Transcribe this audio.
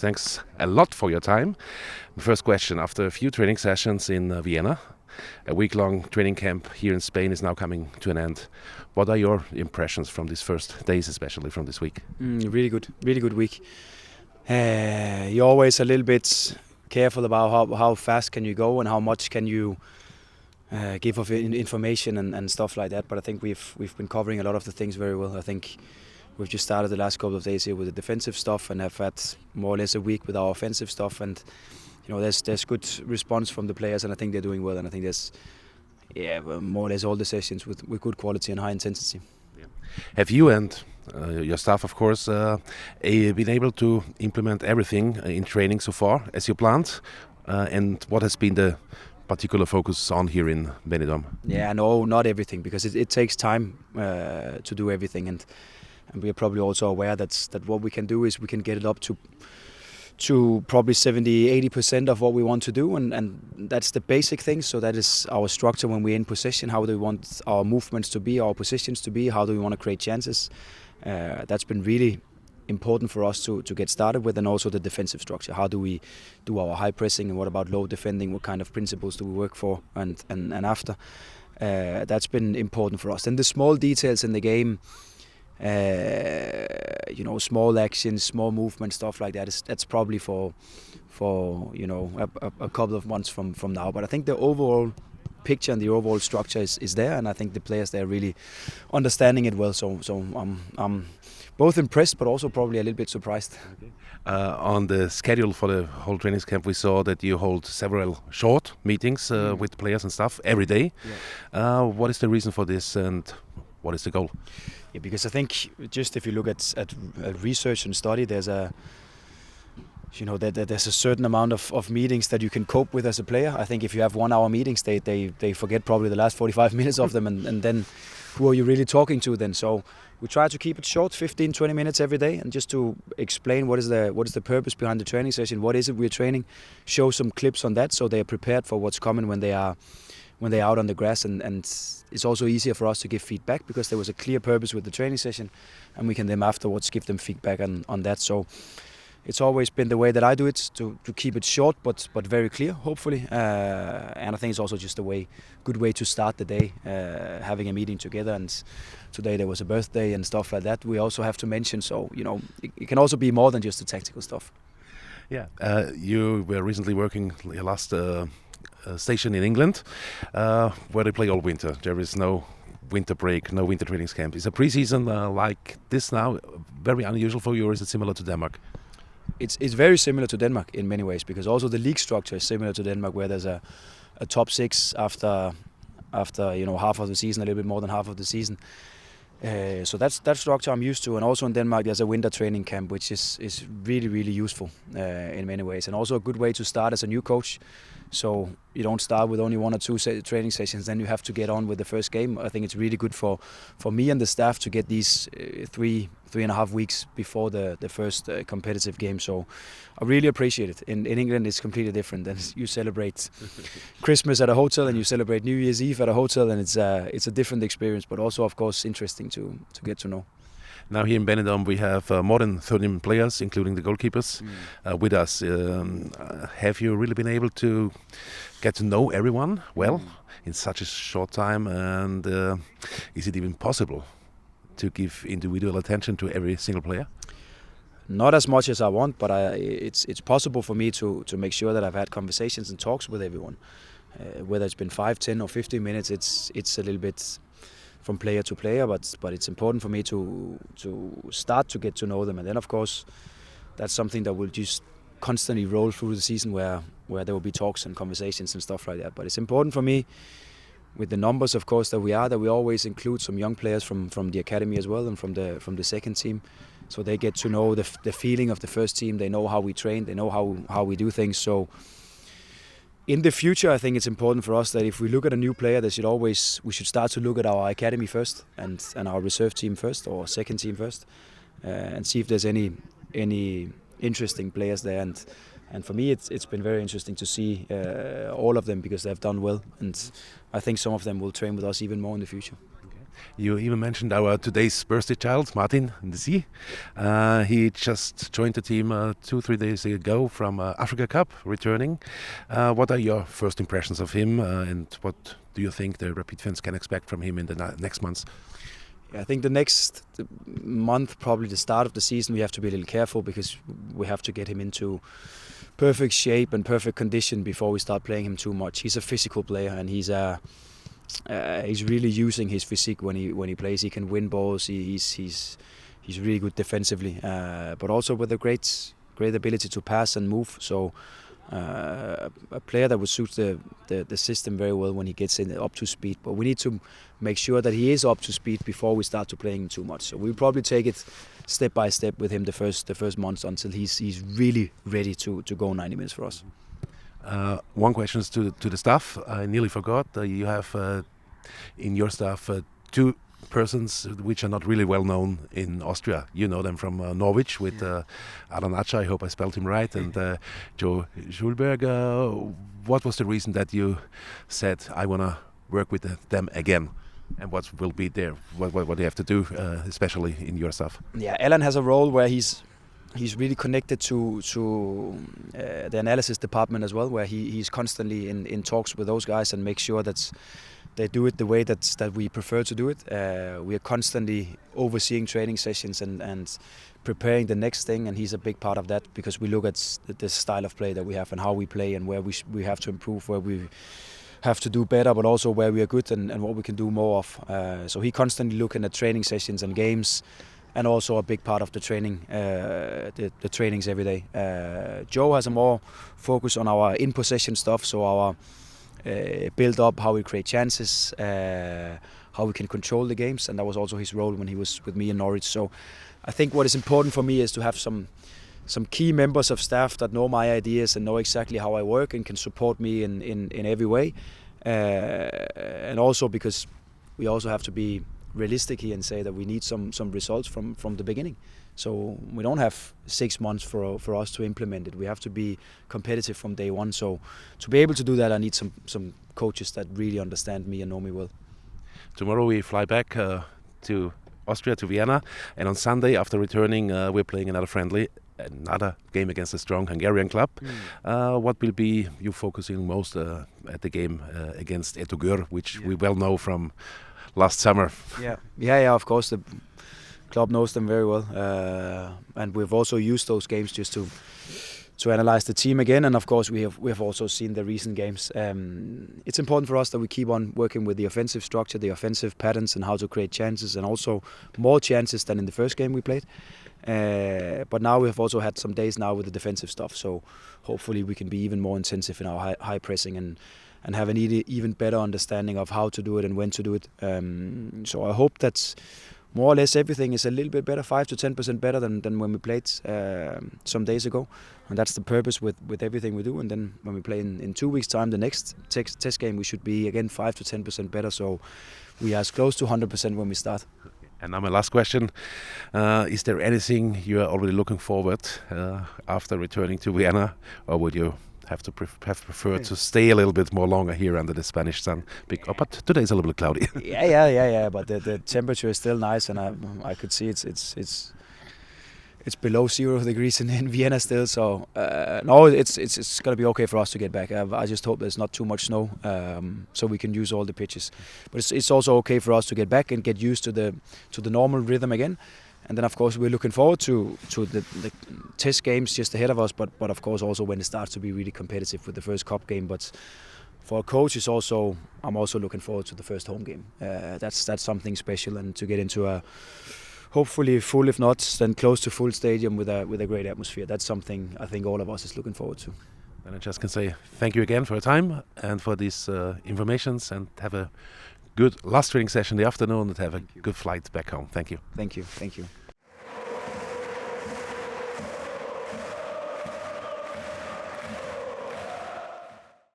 Thanks a lot for your time. First question, after a few training sessions in Vienna, a week-long training camp here in Spain is now coming to an end. What are your impressions from these first days, especially from this week? Really good week. You're always a little bit careful about how fast can you go and how much can you give of information and stuff like that. But I think we've been covering a lot of the things very well. I think we've just started the last couple of days here with the defensive stuff and have had more or less a week with our offensive stuff. And there's good response from the players, and I think they're doing well. And I think there's more or less all the sessions with good quality and high intensity. Yeah. Have you and your staff, of course, been able to implement everything in training so far as you planned? And what has been the particular focus on here in Benidorm? Yeah, no, not everything, because it takes time to do everything, and we are probably also aware that what we can do is we can get it up to probably 70-80% of what we want to do, and that's the basic thing. So that is our structure when we're in position. How do we want our movements to be, our positions to be? How do we want to create chances? That's been really important for us to get started with, and also the defensive structure. How do we do our high pressing, and what about low defending? What kind of principles do we work for and after? That's been important for us. And the small details in the game, small actions, small movement, stuff like that, that's probably for a couple of months from now. But I think the overall picture and the overall structure is there, and I think the players, they're really understanding it well. So I'm both impressed, but also probably a little bit surprised. Okay. On the schedule for the whole training camp, we saw that you hold several short meetings with players and staff every day. Yeah. What is the reason for this, and what is the goal? Yeah, because I think just if you look at research and study, there's a certain amount of meetings that you can cope with as a player. I think if you have 1 hour meetings, they forget probably the last 45 minutes of them, and then who are you really talking to then? So we try to keep it short, 15-20 minutes every day, and just to explain what is the purpose behind the training session, what is it we're training, show some clips on that so they are prepared for what's coming when they're out on the grass, and it's also easier for us to give feedback because there was a clear purpose with the training session, and we can then afterwards give them feedback on that. So it's always been the way that I do it, to keep it short but very clear, hopefully. And I think it's also just a good way to start the day, having a meeting together. And today there was a birthday and stuff like that we also have to mention. So it can also be more than just the tactical stuff. Yeah, you were recently working your last station in England, where they play all winter. There is no winter break, no winter training camp. Is a preseason like this now very unusual for you, or is it similar to Denmark? It's very similar to Denmark in many ways, because also the league structure is similar to Denmark, where there's a top 6 after half of the season, a little bit more than half of the season. So that's that structure I'm used to, and also in Denmark there's a winter training camp, which is really useful in many ways, and also a good way to start as a new coach. So you don't start with only 1 or 2 training sessions, then you have to get on with the first game. I think it's really good for me and the staff to get these 3.5 weeks before the first competitive game. So I really appreciate it. In England it's completely different. And you celebrate Christmas at a hotel and you celebrate New Year's Eve at a hotel, and it's a different experience, but also of course interesting to get to know. Now here in Benidorm we have more than 13 players, including the goalkeepers, with us. Have you really been able to get to know everyone well in such a short time? And is it even possible to give individual attention to every single player? Not as much as I want, but it's possible for me to make sure that I've had conversations and talks with everyone. Whether it's been 5, 10 or 15 minutes, it's a little bit from player to player, but it's important for me to start to get to know them, and then of course that's something that will just constantly roll through the season, where there will be talks and conversations and stuff like that. But it's important for me, with the numbers of course that we always include some young players from the academy as well, and from the second team, so they get to know the feeling of the first team. They know how we train, they know how we do things. So in the future, I think it's important for us that if we look at a new player, we should start to look at our academy first and our reserve team first, or second team first, and see if there's any interesting players there. And for me, it's been very interesting to see all of them, because they've done well, and I think some of them will train with us even more in the future. Okay. You even mentioned our today's birthday child, Martin Ndesi. He just joined the team 2-3 days ago from Africa Cup, returning. What are your first impressions of him, and what do you think the Rapid fans can expect from him in the next months? I think the next month, probably the start of the season, we have to be a little careful because we have to get him into perfect shape and perfect condition before we start playing him too much. He's a physical player, and he's really using his physique when he plays. He can win balls. He's really good defensively, but also with a great ability to pass and move. So a player that would suit the system very well when he gets up to speed. But we need to make sure that he is up to speed before we start to playing him too much. So we'll probably take it step by step with him the first months until he's really ready to go 90 minutes for us. One question is to the staff. I nearly forgot. You have in your staff 2 persons which are not really well known in Austria. You know them from Norwich with Alan Acha, I hope I spelled him right, and Joe Schulberg. What was the reason that you said, I want to work with them again? And what will be there? What do you have to do, especially in your staff? Yeah, Alan has a role where he's really connected to the analysis department as well, where he's constantly in talks with those guys and makes sure that they do it the way that we prefer to do it. We are constantly overseeing training sessions and preparing the next thing, and he's a big part of that because we look at the style of play that we have and how we play and where we have to improve, where we have to do better, but also where we are good and what we can do more of. So he constantly looking at training sessions and games, and also a big part of the training, the trainings every day. Joe has a more focus on our in-possession stuff, so our build up, how we create chances, how we can control the games, and that was also his role when he was with me in Norwich. So I think what is important for me is to have some key members of staff that know my ideas and know exactly how I work and can support me in every way. And also because we also have to be realistic here and say that we need some results from the beginning. So we don't have 6 months for us to implement it. We have to be competitive from day one. So to be able to do that, I need some coaches that really understand me and know me well. Tomorrow we fly back to Austria, to Vienna, and on Sunday after returning we're playing another game against a strong Hungarian club. What will be you focusing most at the game against Etogür, which we well know from last summer? Yeah, of course. The club knows them very well, and we've also used those games just to analyze the team again. And of course, we have also seen the recent games. It's important for us that we keep on working with the offensive structure, the offensive patterns, and how to create chances, and also more chances than in the first game we played. But now we have also had some days now with the defensive stuff. So hopefully we can be even more intensive in our high pressing and have an even better understanding of how to do it and when to do it. So I hope that's more or less everything is a little bit better, 5 to 10% better than when we played some days ago. And that's the purpose with everything we do. And then when we play in 2 weeks' time, the next test game, we should be again 5 to 10% better. So we are as close to 100% when we start. And now my last question, is there anything you are already looking forward after returning to Vienna, or would you have preferred to stay a little bit more longer here under the Spanish sun? But today is a little bit cloudy. Yeah. But the temperature is still nice, and I could see it's below 0 degrees in Vienna still. So no, it's gonna be okay for us to get back. I just hope there's not too much snow, so we can use all the pitches. But it's also okay for us to get back and get used to the normal rhythm again. And then of course we're looking forward to the test games just ahead of us. But of course also when it starts to be really competitive with the first cup game. But for a coach, I'm also looking forward to the first home game. That's something special, and to get into a hopefully full, if not then close to full stadium with a great atmosphere. That's something I think all of us is looking forward to. And I just can say thank you again for your time and for these informations, and have a good last training session in the afternoon, and have a good flight back home. Thank you. Thank you.